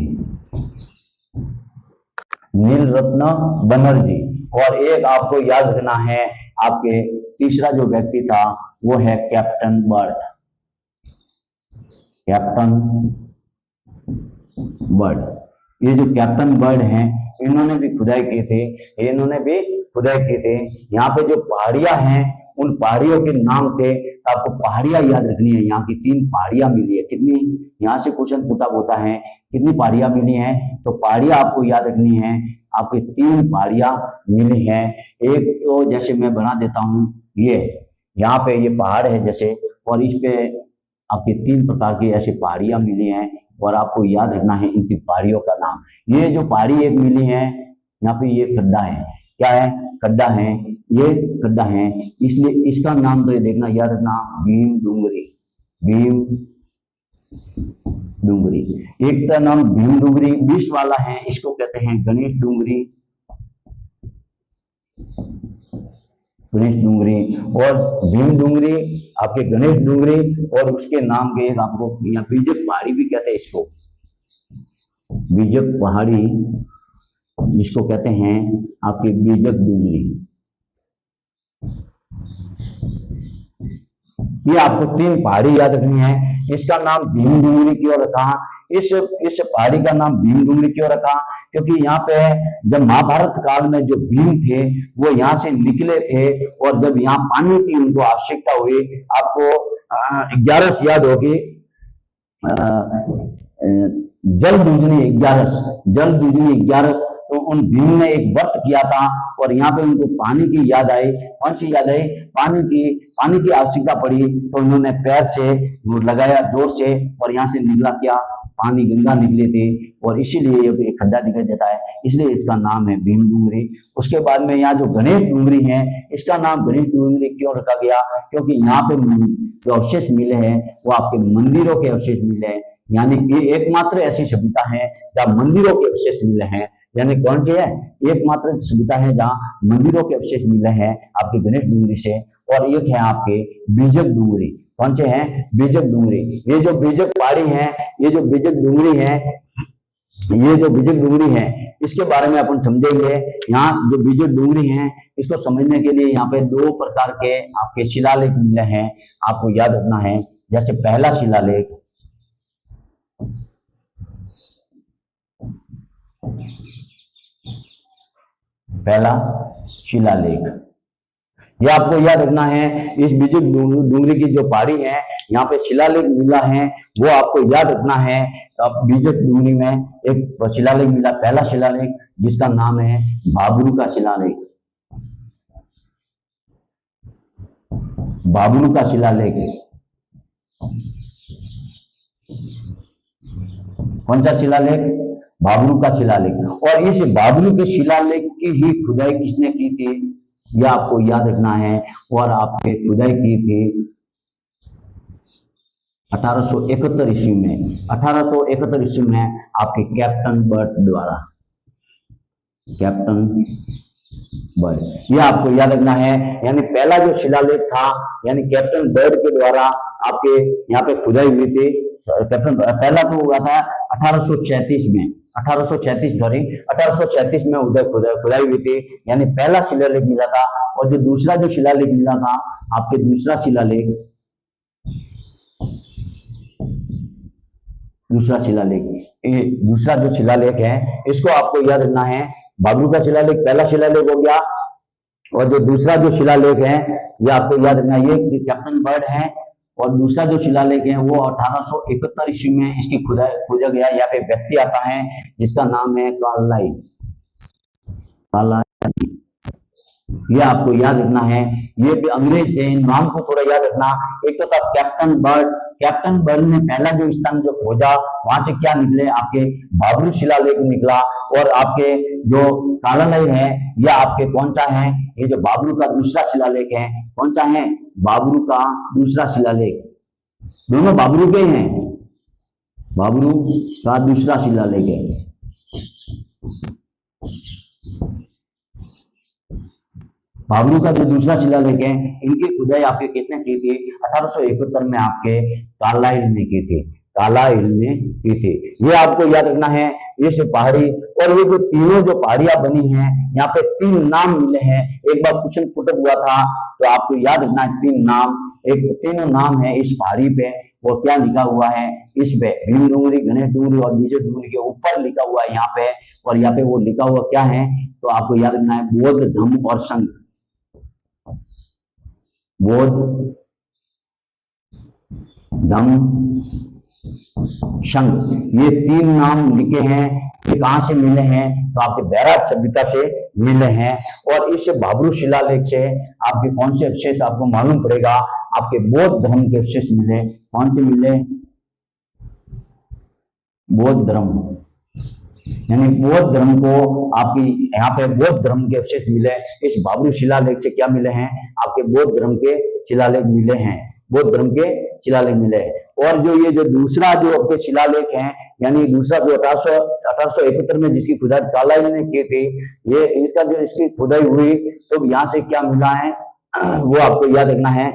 Speaker 1: नील रत्न बनर्जी। और एक आपको याद रखना है, आपके तीसरा जो व्यक्ति था वो है कैप्टन बर्ड। कैप्टन बर्ड, ये जो कैप्टन बर्ड हैं इन्होंने भी खुदाई की थी। इन्होंने भी खुदाई की थी। यहाँ पे जो पहाड़ियां हैं उन पहाड़ियों के नाम थे, आपको पहाड़ियां याद रखनी है। यहाँ की 3 पहाड़ियां मिली है। कितनी? यहाँ से क्वेश्चन पुटअप होता है कितनी पहाड़ियां मिली हैं? तो पहाड़ियां आपको याद रखनी है। आपकी 3 पहाड़ियां मिली हैं। एक तो जैसे मैं बना देता हूं, ये यहाँ पे ये पहाड़ है जैसे, और इस पे आपकी 3 प्रकार की ऐसी पहाड़ियां मिली हैं और आपको याद रखना है इनकी पहाड़ियों का नाम। ये जो पहाड़ी एक मिली है यहाँ पे, ये खड्डा है। क्या है? खड्डा है। ये खड्डा है, इसलिए इसका नाम तो ये देखना याद रखना, भीम डूंगरी। भीम डूंगरी। एक का नाम भीम डूंगरी 20 वाला है, इसको कहते हैं गणेश डूंगरी। गणेश डूंगरी और भीम डूंगरी, आपके गणेश डूंगरी और उसके नाम के एक आपको या बीजक पहाड़ी भी कहते हैं इसको। बीजक पहाड़ी जिसको कहते हैं आपकी बीजक डूंगरी। ये आपको 3 पहाड़ी याद रखनी है। इसका नाम भीम डूंगरी क्यों रखा? इस पहाड़ी का नाम भीम डूंगरी क्यों रखा? क्योंकि यहाँ पे जब महाभारत काल में जो भीम थे वो यहाँ से निकले थे और जब यहाँ पानी की उनको आवश्यकता हुई, आपको 11 याद होगी, जल दूजनी 11, जल दूजनी 11। तो उन भीम ने एक व्रत किया था और यहाँ पे उनको पानी की याद आई। कौन सी याद आई? पानी की आवश्यकता पड़ी तो उन्होंने पैर से लगाया जोर से और यहाँ से निकला क्या? पानी, गंगा निकले थे और इसीलिए ये खड्डा दिखाई देता है, इसलिए इसका नाम है भीम डूंगरी। उसके बाद में यहाँ जो गणेश डूंगरी है, इसका नाम गणेश डूंगरी क्यों रखा गया? क्योंकि यहाँ पे जो अवशेष मिले हैं वो आपके मंदिरों के अवशेष मिले हैं, यानी कि एकमात्र ऐसी सभ्यता है जहाँ मंदिरों के अवशेष मिले हैं। यानी कौन सी है? एकमात्र सभ्यता है जहाँ मंदिरों के अवशेष मिले हैं आपके गणेश डूंगरी से। और एक है आपके बीजक डूंगरी। कौन से हैं? बीजक डूंगरी। ये जो बीजक पहाड़ी है, ये जो बीजक डूंगरी है, ये जो बीजक डूंगरी है, इसके बारे में अपन समझेंगे। यहाँ जो बीजक डूंगरी है, इसको समझने के लिए यहाँ पे दो प्रकार के आपके शिलालेख मिले हैं, आपको याद रखना है। जैसे पहला शिलालेख, पहला शिलालेख, ये आपको याद रखना है। इस बीजक डूंगरी की जो पहाड़ी है, यहाँ पे शिलालेख मिला है, वो आपको याद रखना है। अब बीजक डूंगरी में एक शिलालेख मिला, पहला शिलालेख, जिसका नाम है बाबरू का शिलालेख। बाबरू का शिलालेख, कौन सा शिलालेख? बाबरू का शिलालेख। और इस बाबरू के शिलालेख की ही खुदाई किसने की थी? यह आपको याद रखना है। और आपके खुदाई की थी 1871 ईस्वी में। 1871 ईस्वी में आपके कैप्टन बर्ड द्वारा, कैप्टन बर्ड, यह आपको याद रखना है। यानी पहला जो शिलालेख था, यानी कैप्टन बर्ड के द्वारा आपके यहाँ पे खुदाई हुई थी। कैप्टन पहला तो हुआ था 1836 में, 1836 में उधर खुदाई हुई थी, यानी पहला शिलालेख मिला था। और जो दूसरा जो शिलालेख मिला था आपके, दूसरा शिलालेख, दूसरा जो शिलालेख है, इसको आपको याद रखना है। बाबरू का शिलालेख पहला शिलालेख हो गया, और जो दूसरा जो शिलालेख है ये आपको याद रखना है, ये कैप्टन बर्ड है। और दूसरा जो शिलालेख है वो 1871 ईस्वी में इसकी खोजा गया। यहाँ पे व्यक्ति आता है जिसका नाम है कार्लाइल। ये आपको याद रखना है। ये भी अंग्रेज थे, नाम को थोड़ा याद रखना। एक तो था कैप्टन बर्ड। कैप्टन बर्ड ने पहला जो स्थान जो खोजा, वहां से क्या निकले? आपके बाबरू शिलालेख निकला। और आपके जो कार्लाइल है, यह आपके कौन सा है? ये जो बाबरू का दूसरा शिलालेख है, कौन सा है? बाबरू का दूसरा शिलालेख। दोनों बाबरू के हैं, बाबरू का दूसरा शिलालेख है। बाबरू का जो दूसरा शिलालेख है, इनकी खुदाई आपके किसने की थी? 1871 में आपके कार्लाइल ने की थी, कार्लाइल ने की थी। ये आपको याद रखना है। ये से पहाड़ी, और ये जो तीनों जो पहाड़ियां बनी हैं, यहाँ पे 3 नाम मिले हैं। एक बार क्वेश्चन पुट हुआ था तो आपको याद रखना है 3 नाम। एक तीनों नाम है इस पहाड़ी पे, वो क्या लिखा हुआ है इस पे? भीम डूंगरी, गणेश डूंगरी और बीजक डूंगरी के ऊपर लिखा हुआ है यहाँ पे। और यहाँ पे वो लिखा हुआ क्या है? तो आपको याद रखना है बौद्ध धम्म और संघ। बौद्ध धम्म संघ, ये 3 नाम लिखे हैं। ये कहां से मिले हैं? तो आपके बैराग सभ्यता से मिले हैं। और इस बाबरू शिलालेख से आपके कौन से अवशेष आपको मालूम पड़ेगा? आपके बौद्ध धर्म के अवशेष मिले। कौन से मिले? बौद्ध धर्म, यानी बौद्ध धर्म को आपकी यहाँ पे बौद्ध धर्म के अवशेष मिले। इस बाबरू शिलालेख से क्या मिले हैं? आपके बौद्ध धर्म के शिलालेख मिले हैं, बौद्ध धर्म के शिलालेख मिले हैं। और जो ये जो दूसरा जो आपके शिलालेख है, यानी दूसरा जो 1871 में जिसकी खुदाई कार्लाइल ने की थी, ये इसका जो इसकी खुदाई हुई तो यहाँ से क्या मिला है वो आपको याद रखना है।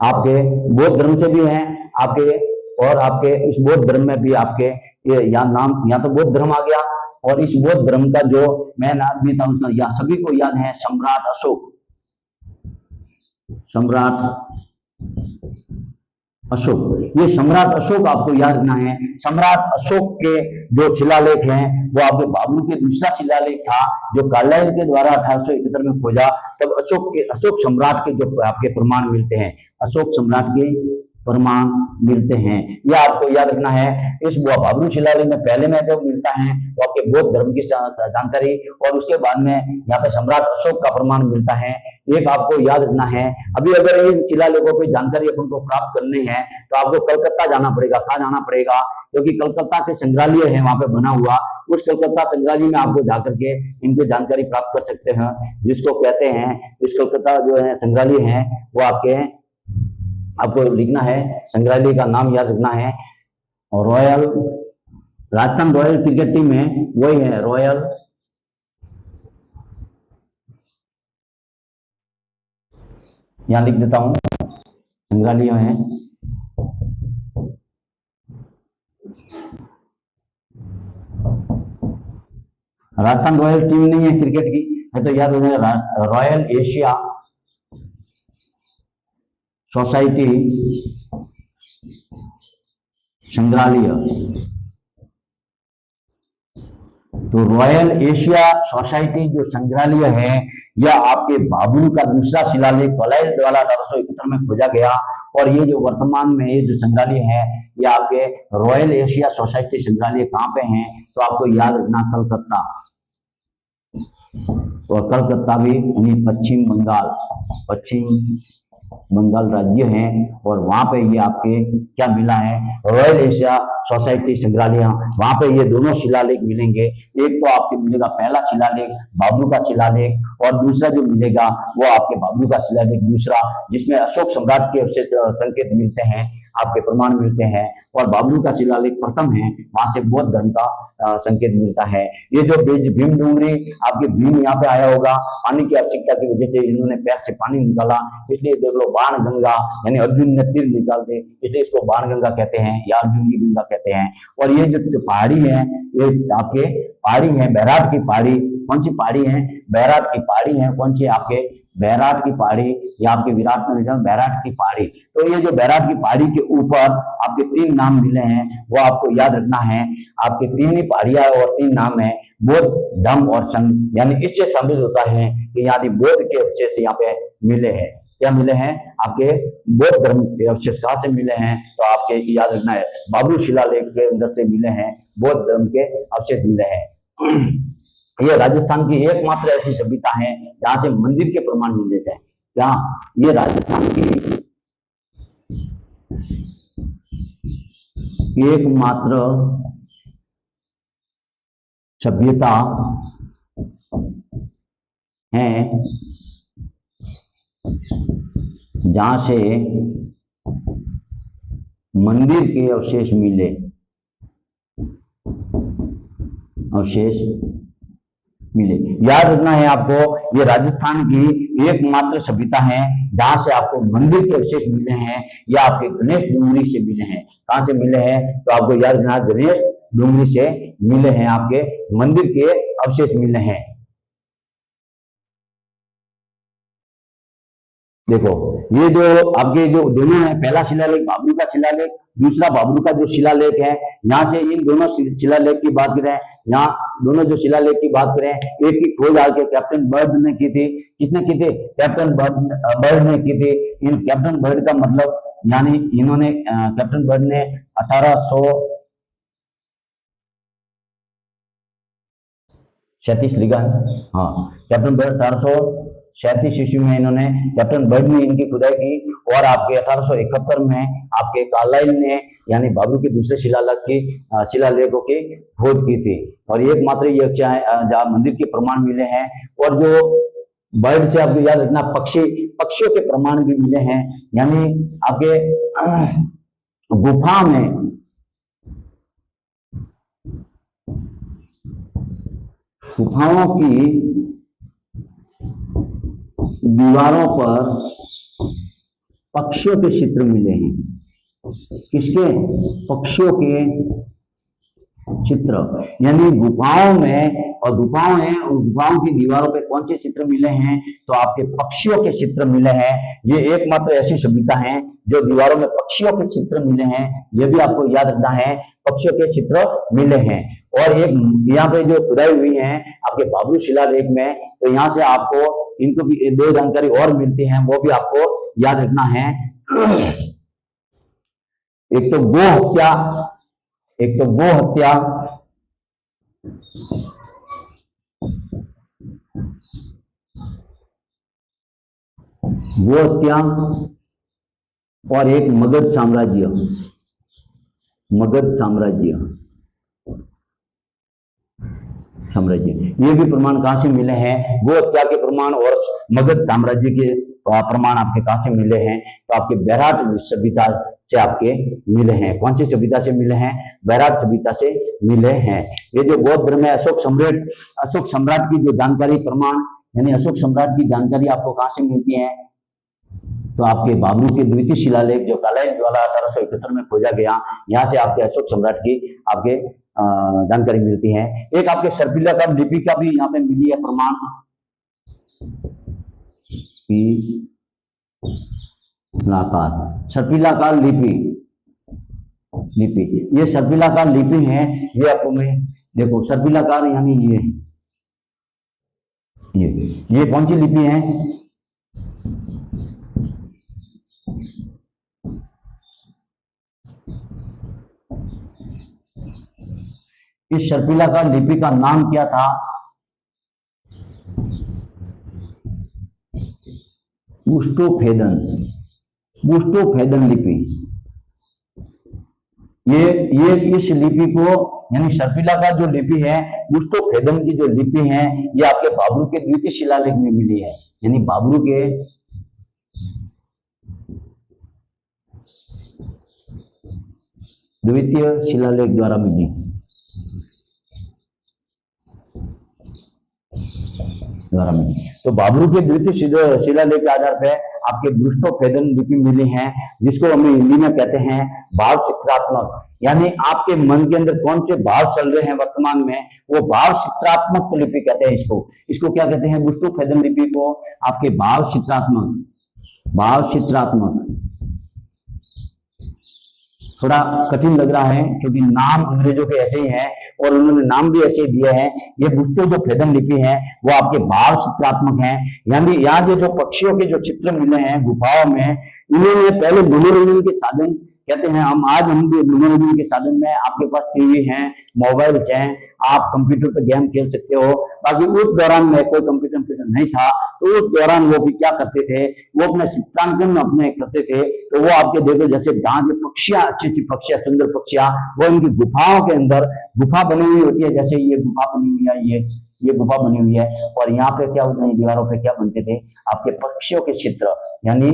Speaker 1: आपके बौद्ध धर्म से भी है आपके, और आपके इस बौद्ध धर्म में भी आपके ये यहाँ नाम, यहाँ तो बौद्ध धर्म आ गया। और इस बौद्ध धर्म का जो मेन आदमी था उसका या सभी को याद है, सम्राट अशोक। सम्राट अशोक, ये सम्राट अशोक आपको याद रखना है। सम्राट अशोक के जो शिलालेख हैं वो आपके बाबरू के दूसरा शिलालेख था जो कार्लाइल के द्वारा 1871 में खोजा। तब अशोक सम्राट के जो आपके प्रमाण मिलते हैं, अशोक सम्राट के प्रमाण मिलते हैं। यह आपको याद रखना है। इस बाबरी शिलालेख में पहले में जब मिलता है तो आपके बौद्ध धर्म की जानकारी, और उसके बाद में यहाँ पे सम्राट अशोक का प्रमाण मिलता है। एक आपको याद रखना है। अभी अगर इन शिलालेखों की जानकारी अपन को प्राप्त करनी है तो आपको कलकत्ता जाना पड़ेगा। कहाँ जाना पड़ेगा? क्योंकि कलकत्ता के संग्रहालय है वहां पे बना हुआ, उस कलकत्ता संग्रहालय में आपको जाकर के इनकी जानकारी प्राप्त कर सकते हैं, जिसको कहते हैं, इस कलकत्ता जो है संग्रहालय है वो आपको लिखना है, संग्रहालय का नाम याद रखना है। और royal Rajasthan royal cricket team है, वही है रॉयल यहां लिख देता हूं, संग्रहालय है राजस्थान रॉयल टीम नहीं है क्रिकेट की, है तो याद होगा रॉयल एशिया सोसाइटी संग्रहालय। तो रॉयल एशिया सोसाइटी जो संग्रहालय है, यह आपके बाबुल का दूसरा शिलालेख वलायत द्वारा 1871 में खोजा गया, और ये जो वर्तमान में ये जो संग्रहालय है ये आपके रॉयल एशिया सोसाइटी संग्रहालय कहाँ पे हैं? तो आपको याद रखना कलकत्ता, और कलकत्ता भी यानी पश्चिम बंगाल राज्य है, और वहां पे ये आपके क्या मिला है? रॉयल एशिया सोसाइटी संग्रहालय, वहां पे ये दोनों शिलालेख मिलेंगे। एक तो आपके मिलेगा पहला शिलालेख बाबरू का शिलालेख, और दूसरा जो मिलेगा वो आपके बाबरू का शिलालेख दूसरा, जिसमें अशोक सम्राट के संकेत मिलते हैं, आपके प्रमाण मिलते हैं, और बाबरू का शिलालेख प्रथम है, वहां से बौद्ध धर्म का संकेत मिलता है। ये जो भीम डूंगरी, आपके भीम यहाँ पे आया होगा, पानी की आवश्यकता की वजह से इन्होंने पैर से पानी निकाला, इसलिए देख लो बाण गंगा, यानी अर्जुन ने तीर निकाल दे, इसलिए इसको बाण गंगा कहते हैं या अर्जुन की गंगा कहते हैं। और ये जो पहाड़ी है, ये आपके पहाड़ी है बैराट की पहाड़ी। कौन सी पहाड़ी है? बैराट की पहाड़ी है। कौन सी? आपके बैराट की पहाड़ी, या आपके विराट में बैराट की पहाड़ी। तो ये जो बैराट की पहाड़ी के ऊपर आपके 3 नाम मिले हैं, वो आपको याद रखना है। आपके 3 ही पहाड़ियां और 3 नाम है, बौद्ध, धम्म और संघ। यानी इससे साबित होता है कि यहाँ बौद्ध के अवशेष यहाँ पे मिले हैं। क्या मिले हैं? आपके बौद्ध धर्म के अवशेष कहाँ से मिले हैं? तो आपके याद रखना है बाबरू शिलालेख के अंदर से मिले हैं, बौद्ध धर्म के अवशेष मिले हैं। ये राजस्थान की एकमात्र ऐसी सभ्यता है जहां से मंदिर के प्रमाण मिले थे। क्या ये राजस्थान की एकमात्र सभ्यता है जहां से मंदिर के अवशेष मिले, याद रखना है आपको, ये राजस्थान की एकमात्र सभ्यता है जहां से आपको मंदिर के अवशेष मिले हैं, या आपके गणेश डूंगरी से मिले हैं। कहां से मिले हैं? तो आपको याद रखना गणेश डूंगरी से मिले हैं, आपके मंदिर के अवशेष मिले हैं। देखो ये जो आपके जो दोनों है, पहला शिलालेख बाबरू का शिलालेख, दूसरा बाबरू का जो शिलालेख है, यहाँ से इन दोनों शिलालेख की बात करें, यहाँ दोनों जो शिलालेख की बात करें, एक की खोज आके कैप्टन बर्ड ने की थी। किसने की थी? कैप्टन बर्ड ने की थी। इन कैप्टन बर्ड का मतलब, यानी इन्होंने कैप्टन बर्ड ने 1837 लिखा है। हाँ, कैप्टन बर्ड 1837 ईस्वी में इन्होंने, कैप्टन बर्ड ने इनकी खुदाई की, और आपके 1871 में आपके कार्लाइल ने, यानी बाबरू के दूसरे शिलालेखों की खोज की थी। और एकमात्र ये जहाँ मंदिर के प्रमाण मिले हैं। और जो बर्ड से आपको याद रखना, पक्षियों के प्रमाण भी मिले हैं, यानी आपके गुफाओं की दीवारों पर पक्षियों के चित्र मिले हैं। किसके? पक्षियों के चित्र, यानी गुफाओं में, और गुफाओं हैं, उन गुफाओं की दीवारों पे कौन से चित्र मिले हैं? तो आपके पक्षियों के चित्र मिले हैं। ये एकमात्र ऐसी सभ्यता है जो दीवारों में पक्षियों के चित्र मिले हैं। ये भी आपको याद रखना है, पक्षियों के चित्र मिले हैं। और एक यहाँ पे जो खुदाई हुई है आपके बाबरू शिलालेख में, तो यहाँ से आपको इनको भी 2 जानकारी और मिलती हैं, वो भी आपको याद रखना है। एक तो गो हत्या, एक तो गो हत्या, गो हत्या, और एक मगध साम्राज्य, मगध साम्राज्य, साम्राज्य। ये भी प्रमाण कहां से मिले हैं? गो हत्या के प्रमाण और मगध साम्राज्य के प्रमाण आपके कहां से मिले हैं? तो आपके बैराट सभ्यता से आपके मिले हैं। कौन सी सभ्यता से मिले हैं? बैराट सभ्यता से मिले हैं। ये जो बौद्ध धर्म है, अशोक सम्राट की जो जानकारी प्रमाण, यानी अशोक सम्राट की जानकारी आपको कहां से मिलती है? तो आपके बाबरू के द्वितीय शिलालेख जो कालाइन द्वारा 1871 में खोजा गया, यहाँ से आपके अशोक सम्राट की आपके जानकारी मिलती है। एक आपके सर्पिलाकार लिपि का भी यहाँ पे मिली है प्रमाण, सर्पिलाकार लिपि, ये सर्पिलाकार लिपि है। ये आपको मैं देखो, सर्पिलाकार यानी ये कौन सी लिपि है? इस सर्पिलाकार लिपि का नाम क्या था? बुस्टोफेदन, बुस्टोफेदन लिपि। ये इस लिपि को, यानी सर्पिलाकार जो लिपि है, बुस्टोफेदन की जो लिपि है, ये आपके बाबरू के द्वितीय शिलालेख में मिली है, यानी बाबरू के द्वितीय शिलालेख द्वारा मिली। तो बाबरू के द्वितीय शिलालेख के आधार पर आपके बुस्टोफेदन लिपि मिली है, जिसको हम हिंदी में कहते हैं भाव चित्रात्मक, यानी आपके मन के अंदर कौन से भाव चल रहे हैं वर्तमान में, वो भाव चित्रात्मक लिपि कहते हैं इसको क्या कहते हैं? बुस्टोफेदन लिपि को आपके भाव चित्रात्मक, भाव चित्रात्मक। थोड़ा कठिन लग रहा है क्योंकि नाम अंग्रेजों के ऐसे ही हैं और उन्होंने नाम भी ऐसे दिए हैं। ये बुस्टोफेदन लिपि है वो आपके भाव चित्रात्मक है, यानी यहाँ जो पक्षियों के जो चित्र मिले हैं गुफाओं में, इन्होंने पहले मनोरंजन के साधन कहते हैं। हम मनोरंजन के साधन में आपके पास टीवी है, मोबाइल है, आप कंप्यूटर पर गेम खेल सकते हो। बाकी उस दौरान में कोई कंप्यूटर नहीं था, तो उस दौरान वो भी क्या करते थे, वो अपने चित्रांकन अपने करते थे। तो वो आपके देखो जैसे गांव पक्षियां, अच्छी अच्छी पक्षियां, सुंदर पक्षियां, वो इनकी गुफाओं के अंदर गुफा बनी हुई होती है। जैसे ये गुफा बनी हुई है, ये गुफा बनी हुई है, और यहाँ पे क्या होता है, दीवारों पे क्या बनते थे? आपके पक्षियों के चित्र, यानी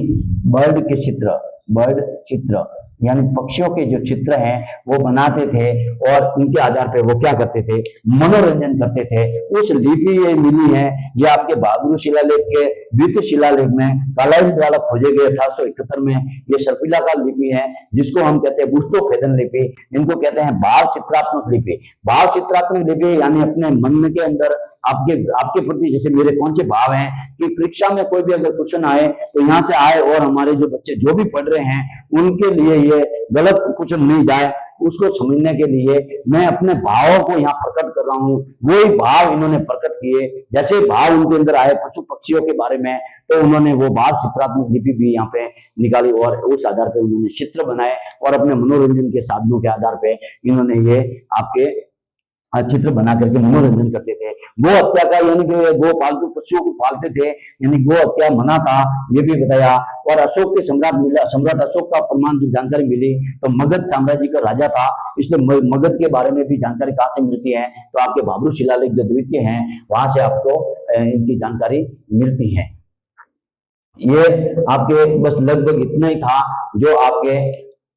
Speaker 1: बर्ड के चित्र, बर्ड चित्र, यानी पक्षियों के जो चित्र हैं वो बनाते थे, और उनके आधार पे वो क्या करते थे? मनोरंजन करते थे। उस लिपि ये मिली है, ये आपके बाबरू शिलालेख के द्वितीय शिलालेख में कालाइन द्वारा खोजे गए 1871 में। ये सर्पिलाकार लिपि है, जिसको हम कहते हैं बुस्टोफेदन लिपि, इनको कहते हैं भाव चित्रात्मक लिपि। भाव चित्रात्मक लिपि यानी अपने मन के अंदर आपके प्रति जैसे मेरे कौन से भाव हैं, कि परीक्षा में कोई भी अगर क्वेश्चन आए तो यहाँ से आए, और हमारे जो बच्चे जो भी पढ़ रहे हैं उनके लिए ये गलत क्वेश्चन नहीं जाए, उसको समझने के लिए मैं अपने भावों को यहाँ प्रकट कर रहा हूँ। वही भाव इन्होंने प्रकट किए, जैसे भाव उनके अंदर आए पशु पक्षियों के बारे में, तो उन्होंने वो भाव चित्रात्मक लिपि भी यहाँ पे निकाली, और उस आधार पे उन्होंने चित्र बनाए, और अपने मनोरंजन के साधनों के आधार पे इन्होंने ये आपके चित्र बना करके मनोरंजन करते थे। गो हत्या का, यानी कि गो पालतू पशुओं को पालते थे, यानी गो हत्या मना था, ये भी बताया। और अशोक के सम्राट अशोक का प्रमाण जो जानकारी मिली, तो मगध साम्राज्य का राजा था, इसलिए मगध के बारे में भी जानकारी कहाँ से मिलती है? तो आपके बाबरू शिलालेख जो द्वितीय है, वहां से आपको इनकी जानकारी मिलती है। ये आपके बस लगभग इतना ही था जो आपके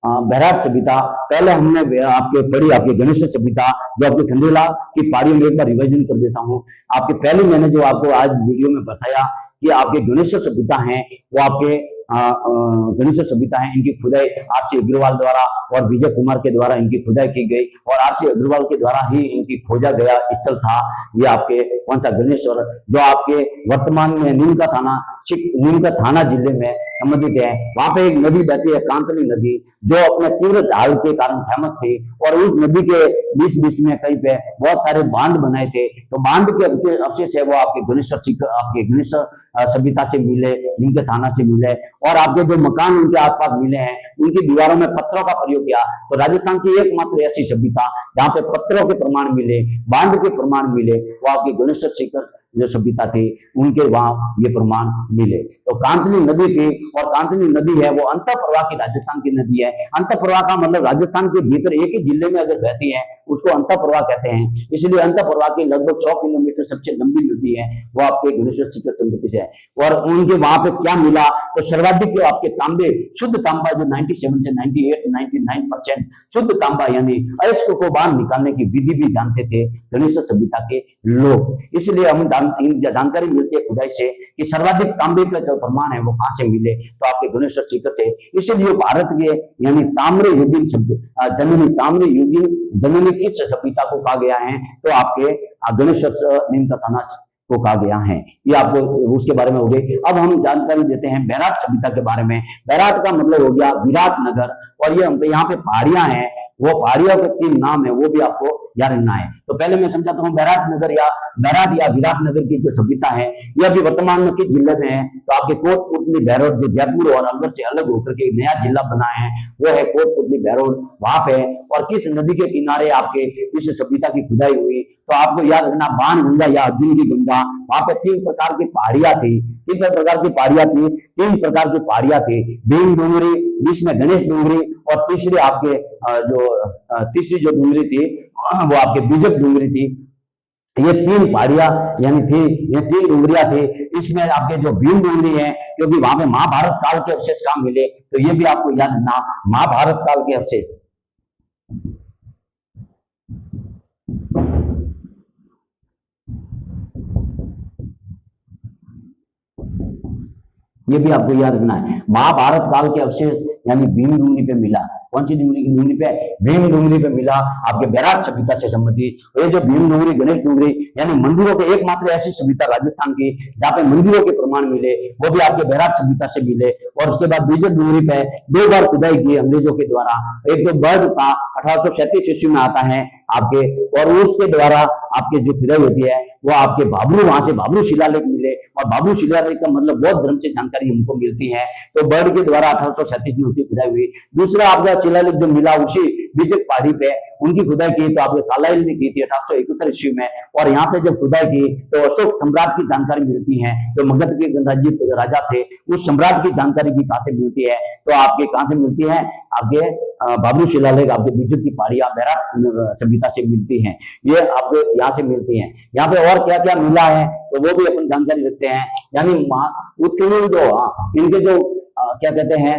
Speaker 1: बैराट सभ्यता। पहले हमने आपके पढ़ी आपके गणेश सभ्यता, जो आपके खंडेला की पहाड़ियों में एक बार रिवाइजन कर देता हूँ। आपके पहले मैंने जो आपको आज वीडियो में बताया कि आपके गणेश सभ्यता है, वो आपके गणेश सभ्यता है, इनकी खुदाई आर.सी. अग्रवाल द्वारा और विजय कुमार के द्वारा इनकी खुदाई की गई, और आर.सी. अग्रवाल के द्वारा ही इनकी खोजा गया स्थल था ये आपके कौन सा? गणेश्वर, जो आपके वर्तमान में नीमका थाना जिले में संबंधित है। वहां पे एक नदी बहती है, कांतली नदी, जो अपने तीव्र ढाल के कारण फेमस थी, और उस नदी के बीच में कहीं पे बहुत सारे बांध बनाए थे। तो बांध के अवशेष है वो आपके गणेश सभ्यता से मिले, नीमका थाना से मिले, और आपके जो मकान उनके आसपास मिले हैं, उनकी दीवारों में पत्थरों का प्रयोग किया। तो राजस्थान की एकमात्र ऐसी सभ्यता जहां पे पत्थरों के प्रमाण मिले, बांध के प्रमाण मिले, वो आपकी गणेश शिखर जो सभ्यता थी उनके वहां ये प्रमाण मिले। तो कांतली नदी थी, और कांतली नदी है वो अंत प्रवाह की राजस्थान की नदी है। अंत प्रवाह का मतलब राजस्थान के भीतर एक ही जिले में अगर बहती है उसको अंत प्रवाह कहते हैं। इसलिए अंत प्रवाह की लगभग 100 किलोमीटर सबसे लंबी नदी है वो आपके गणेश शिखर समिति है। और उनके वहां पे क्या मिला, तो सर्वाधिक आपके तांबे, शुद्ध तांबा जो 97 से 98 99% शुद्ध तांबा यानी अयस्क को बाहर निकालने की विधि भी जानते थे गणेश सभ्यता के लोग। इसलिए हम जानकारी मिलती है खुदाई से कि सर्वाधिक तांबे का जो प्रमाण है वो कहां से मिले, तो आपके गणेश शिखर से। इसलिए भारत के यानी ताम्र युगीन शब्द जननी, ताम्र युगीन जननी किस सभ्यता को कहा गया है, तो आपके गणेश नीमकथाना को कहा गया है। ये आपको उसके बारे में हो गई। अब हम जानकारी देते हैं बैराट सभ्यता के बारे में। बैराट का मतलब हो गया विराट नगर, और ये यहाँ पे पहाड़ियां हैं, वो पहाड़ियों के 3 नाम है, वो भी आपको याद रखना है। तो पहले मैं समझाता हूँ बैराट नगर या विराट नगर की जो सभ्यता है ये अभी वर्तमान में किस जिले में है, तो आपके कोटपुतली भैरव जो जयपुर और अलवर से अलग होकर के नया जिला बना है वो है कोटपुतली भैरव, वहां पे। और किस नदी के किनारे आपके इस सभ्यता की खुदाई हुई, तो आपको याद रखना बाण गंगा या अर्जुन की गंगा। वहां पे 3 प्रकार की पहाड़ियां थी, 3 प्रकार की पहाड़ियां थी, 3 प्रकार की पहाड़ियां थी, भीम डूंगरी, बीच में गणेश डूंगरी, और तीसरी आपके तीसरी जो डूंगरी थी वो आपके बीजक डूंगरी थी। ये 3 पहाड़ियां यानी थी, ये 3 डूंगरियां थी। इसमें आपके जो भीम डूंगरी है, क्योंकि वहां पे महाभारत काल के अवशेष कहां मिले, तो ये भी आपको याद रखना महाभारत काल के अवशेष। ये भी आपको याद रखना है, महाभारत काल के अवशेष यानी भीम डूंगरी पे मिला। कौन सी डूंगरी पे? भीम डूंगरी पे मिला आपके बैराट सभ्यता से संबंधित। ये जो भीम डूंगरी, गणेश डूंगरी यानी मंदिरों के एकमात्र ऐसी सभ्यता राजस्थान की जहाँ पे मंदिरों के प्रमाण मिले, वो भी आपके बैराट सभ्यता से मिले। और उसके बाद बीजक डूंगरी पे 2 बार खुदाई की अंग्रेजों के द्वारा। एक तो बर्ड का 1837 ईस्वी में आता है आपके, और उसके द्वारा आपके जो खुदाई होती है वो आपके भाबरू, वहां से भाबरू शिलालेख मिले, और भाबरू शिलालेख का मतलब बौद्ध धर्म से जानकारी हमको मिलती है। तो बर्ड के द्वारा 1837 में उसकी खुदाई हुई। दूसरा आपका शिलालेख जो मिला उसी बीजक पहाड़ी पे उनकी खुदाई की, तो आपके कालाइल ने की थी 1871 ईस्वी में। और यहाँ पे जब खुदाई की तो अशोक सम्राट की जानकारी मिलती है, जो मगध के गणराज्य राजा थे, उस सम्राट की जानकारी भी कहां से मिलती है, तो आपके कहां से मिलती है, आपके भाबरू शिलालेख आपके बीजक की पहाड़ियां बैराट सभ्यता से मिलती हैं। ये आपको यहाँ से मिलती हैं। यहाँ पे और क्या क्या मिला है तो वो भी अपन जानकारी रखते हैं। यानी उत्खनन जो इनके जो क्या कहते हैं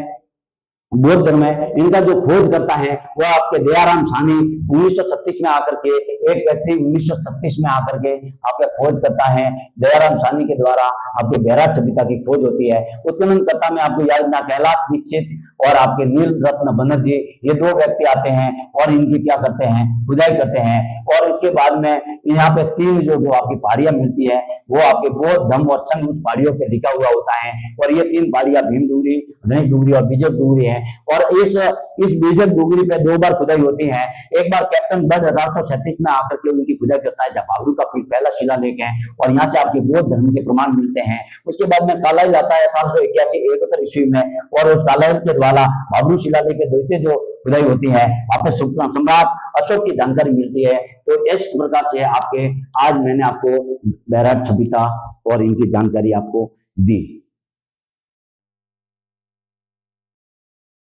Speaker 1: बौद्ध धर्म है, इनका जो खोज करता है वो आपके दयाराम साहनी 1936 में आकर के, एक व्यक्ति 1936 में आकर के आपका खोज करता है। दयाराम साहनी के द्वारा आपके बैराट सभ्यता की खोज होती है। उत्खनन करता में आपको याद रखना कैलाश दीक्षित और आपके नील रत्न बनर्जी, ये 2 व्यक्ति आते हैं और इनकी क्या करते हैं, खुदाई करते हैं। और इसके बाद में यहाँ पे 3 जो आपकी पहाड़ियां मिलती है वो आपके बौद्ध धम्म और संघ उस पहाड़ियों पे लिखा हुआ होता है। और ये 3 पहाड़ियां भीम डूंगरी, गणेश डूंगरी और बीजक डूंगरी है। और इस बीजक डूंगरी पे 2 बार खुदाई होती है। एक बार कैप्टन बर्ड 1836 में आकर के उनकी खुदाई करता है, जब भाबरू का पहला शिलालेख है, और यहाँ से आपके बौद्ध धर्म के प्रमाण मिलते हैं। उसके बाद में कालाइल आता है 1881 ईस्वी में, और उस कालाइल के द्वारा भाबरू शिलालेख के द्वितीय जो खुदाई होती है आपके सम्राट अशोक की जानकारी मिलती है। तो इस प्रकार से आपके आज मैंने आपको बैराट सभ्यता और इनकी जानकारी आपको दी।